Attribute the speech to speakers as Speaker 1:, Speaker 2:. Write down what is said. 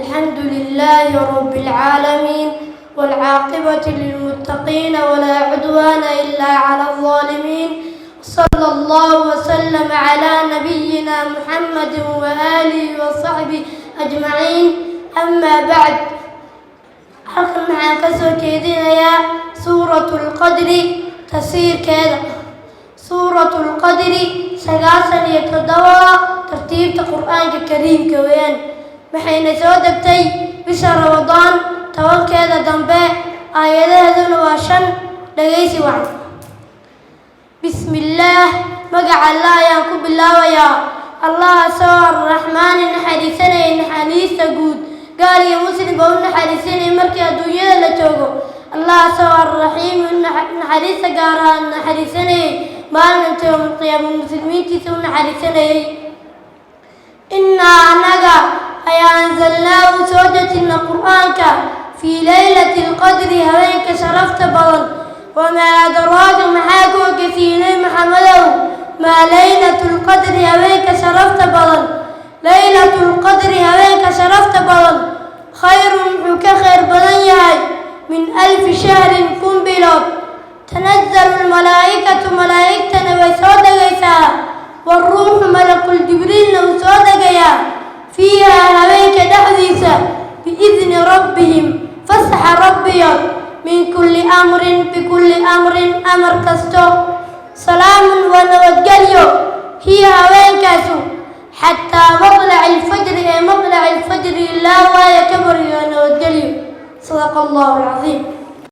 Speaker 1: الحمد لله رب العالمين والعاقبة للمتقين ولا عدوان إلا على الظالمين. صلى الله وسلم على نبينا محمد وآله وصحبه أجمعين. أما بعد، halkan waxaan ka soo jeedinayaa suuratul-qadri tafsiirkeeda. suuratul-qadri 97 tartiibta qur'aanka kariimka weeyaan, waxayna soo degtay bisha ramadaan 10keeda dambe, aayadaheeduna waa 5. dhagaysi wacan. bismillaah, magaca allah ayaan ku bilaabayaa. allahaasoo arraxmaani naxariisanaya naxariista guud, gaal iyo muslimba u naxariisanaya markii adduunyada la joogo. allahaasoo arraxiimi naxariista gaar ahaan naxariisanayay maalinta yowmalqiyaama muslimiintiisa u naxariisanayay. innaa annaga ayaa anzalnaahu soo dejinna qur'aanka fii laylati alqadri, habeenka sharafta badan. wamaa adraaka, maxaa ku ogeysiiyey maxamedow maa laylatu lqadri, habeenka sharafta badan. laylatu lqadri, habeenka sharafta badan, khayrun wuxuu ka khayr badan yahay min 1000 shahrin, 1000 bilood. tanazzalu lmalaa'ikatu, malaa'igtana way soo degaysaa. waaruuxu, malakuljibriilna wuu soo degayaa. fiihaa, habeenka dhexdiisa, biidni rabbihim, fasaxa rabbiyood, min kulli amrin, bikulli amrin, amar kasto. salaamun waa nabadgelyo, hiya habeenkaasu xataa maqlaci alfajri, ee maqlaci alfajri ilaa waaya ka baryo nabadgelyo. sadaqa allahu alcasiim.